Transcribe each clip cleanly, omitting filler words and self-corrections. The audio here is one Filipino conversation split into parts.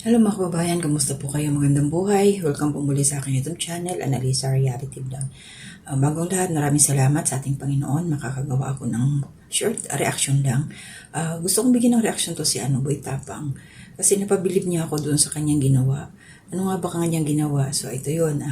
Hello mga kababayan, kamusta po kayo? Magandang buhay. Welcome po muli sa aking YouTube channel, Analisa Reality Vlog. Bagong lahat, maraming salamat sa ating Panginoon. Makakagawa ako ng short reaction lang. Gusto kong bigyan ng reaction to si Boy Tapang. Kasi napabilib niya ako doon sa kanyang ginawa. Ano nga ba kanyang ginawa? So ito yun,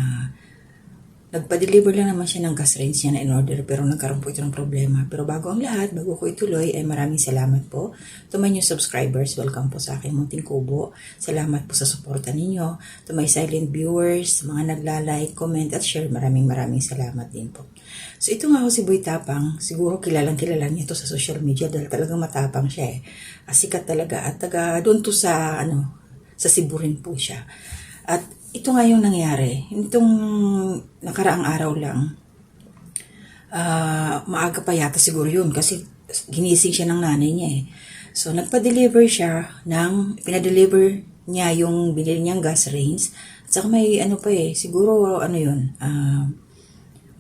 nagpa-deliver lang naman siya ng gas range niya na in-order pero nagkaroon po ito ng problema. Pero bago ang lahat, bago ko ituloy, ay maraming salamat po. To my new subscribers, welcome po sa aking munting kubo. Salamat po sa suporta ninyo. To my silent viewers, mga nagla-like, comment at share, maraming salamat din po. So ito nga ako si Boy Tapang, siguro kilala niya ito sa social media dahil talagang matapang siya eh. Sikat talaga at taga doon to sa sa Cebu rin po siya. At ito nga yung nangyari. Itong nakaraang araw lang, maaga pa yata siguro yun kasi ginising siya ng nanay niya eh. So, nagpa-deliver siya pinadeliver niya yung binili niyang gas range. At saka may siguro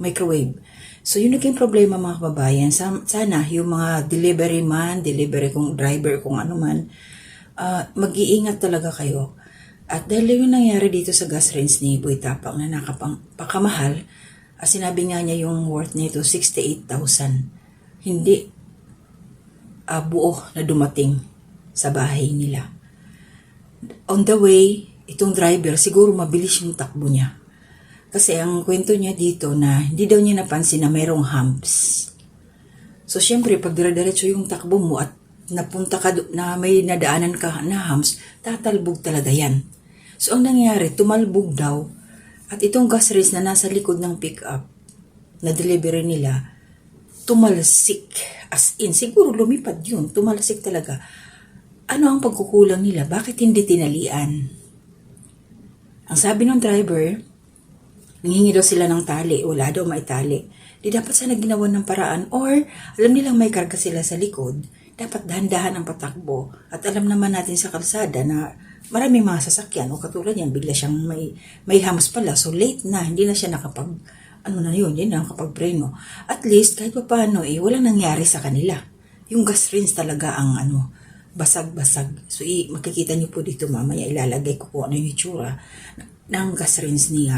microwave. So, yun naging problema mga kababayan. Sana yung mga delivery man, delivery kung driver, kung ano man, mag-iingat talaga kayo. At dahil yung nangyari dito sa gas range ni Boy Tapang na nakapakamahal, sinabi nga niya yung worth nito 68,000. Hindi buo na dumating sa bahay nila. On the way, itong driver siguro mabilis yung takbo niya. Kasi ang kwento niya dito na hindi daw niya napansin na mayroong humps. So syempre pag dire-diretso yung takbo mo at napunta ka na may nadaanan ka na humps, tatalbog talaga yan. So, ang nangyari, tumalbog daw at itong gas range na nasa likod ng pick-up na delivery nila, tumalsik. As in, siguro lumipad yun. Tumalsik talaga. Ano ang pagkukulang nila? Bakit hindi tinalian? Ang sabi ng driver, nanghingi daw sila ng tali. Wala daw maitali. Di dapat sana ginawa ng paraan or alam nilang may karga sila sa likod. Dapat dahan-dahan ang patakbo. At alam naman natin sa kalsada na maraming mga sasakyan o katulad yan, bigla siyang may hams pala. So late na, hindi na siya hindi na nakapag-preno. At least, kahit pa paano, walang nangyari sa kanila. Yung gas range talaga ang basag-basag. So makikita niyo po dito mamaya, ilalagay ko po ano yung itsura ng gas range ni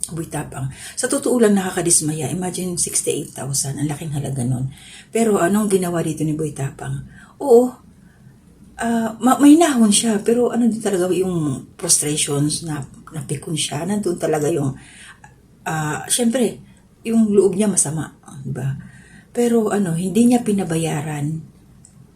Boy Tapang. Sa totoo lang nakakadismaya. Imagine 68,000, ang laking halaga nun. Pero anong ginawa dito ni Boy Tapang? Oo, may nahon siya, pero din talaga yung frustrations na napikon siya, nandun talaga yung, syempre, yung loob niya masama, diba? Pero hindi niya pinabayaran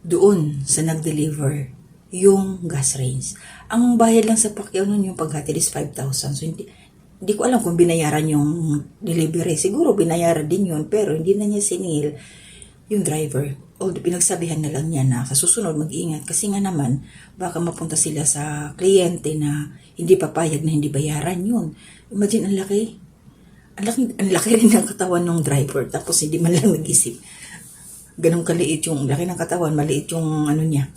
doon sa nag-deliver yung gas range. Ang bayad lang sa pakyaw nun yung paghatid is 5,000. So, hindi ko alam kung binayaran yung delivery. Siguro binayaran din yun, pero hindi na niya siningil yung driver. Although pinagsabihan na lang niya na sa susunod mag-iingat kasi nga naman baka mapunta sila sa kliyente na hindi papayag na hindi bayaran yun. Imagine ang laki rin ng katawan ng driver tapos hindi man lang nag-isip. Ganun kaliit yung laki ng katawan, maliit yung niya.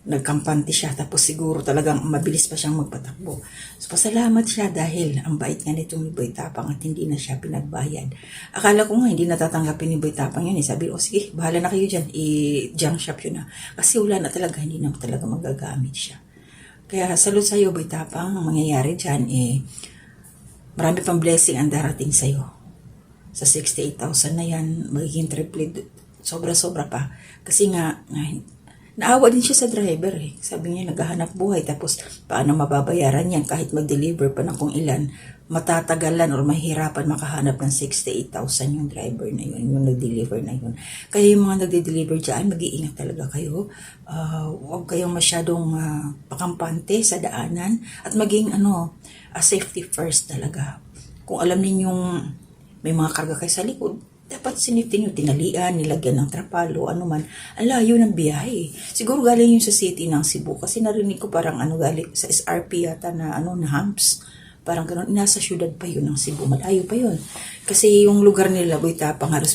Nagkampante siya tapos siguro talagang mabilis pa siyang magpatakbo. So pasalamat siya dahil ang bait nga nitong ni Boy Tapang at hindi na siya pinagbayad. Akala ko nga hindi natatanggapin ni Boy Tapang yun. Sabi ko, sige, bahala na kayo dyan. I-junk shop yun na. Kasi wala na talaga, hindi na talaga magagamit siya. Kaya salud sa'yo Boy Tapang, ang mangyayari dyan marami pang blessing ang darating sa'yo. Sa 68,000 na yan, magiging triple, sobra-sobra pa. Kasi nga, naawa din siya sa driver eh. Sabi niya, naghahanap buhay. Tapos, paano mababayaran yan kahit mag-deliver pa ng kung ilan. Matatagalan or mahirapan makahanap ng 68,000 yung driver na yun, yung nag-deliver na yun. Kaya yung mga nag-deliver dyan, mag-iingat talaga kayo. Huwag kayong masyadong pakampante sa daanan. At maging safety first talaga. Kung alam ninyong may mga karga kayo sa likod, dapat siniftin yung tinalian, nilagyan ng trapalo, anuman. Ang layo ng biyahe. Siguro galing yung sa city ng Cebu. Kasi narinig ko parang galing sa SRP yata na na humps. Parang gano'n. Nasa syudad pa yun ng Cebu. Malayo pa yun. Kasi yung lugar nila, Boy Tapang, halos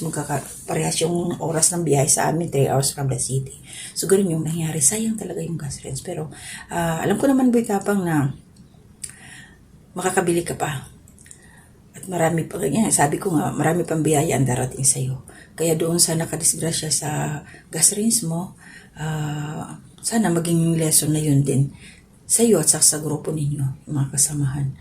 parehas yung oras ng biyahe sa amin, 3 hours from the city. So gano'n yung nangyari. Sayang talaga yung gas range. Pero alam ko naman, Boy Tapang, na makakabili ka pa. Marami pa ganyan. Sabi ko nga, marami pang biyaya ang darating sa'yo. Kaya doon sa nakadisgrasya sa gas range mo, sana maging lesson na yun din sa iyo at sa grupo ninyo, mga kasamahan.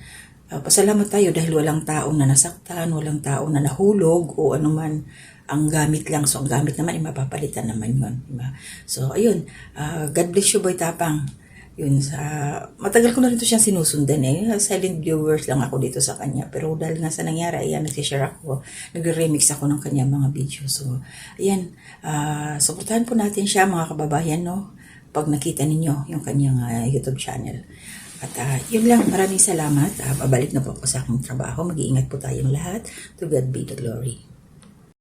Pasalamat tayo dahil walang taong na nasaktan, walang taong na nahulog o anuman, ang gamit lang. So, ang gamit naman, mapapalitan naman yun. Diba? So, ayun. God bless you, Boy Tapang. Yun, matagal ko na rin ito siyang sinusundan eh. Silent viewers lang ako dito sa kanya. Pero dahil nga sa nangyari, ayan, nagsishare ako. Nagre-remix ako ng kanya mga video. So, ayan. Suportahan po natin siya, mga kababayan, no? Pag nakita ninyo yung kanyang YouTube channel. At yun lang, maraming salamat. Babalik na po ako sa aking trabaho. Mag-iingat po tayong lahat. To God be the glory.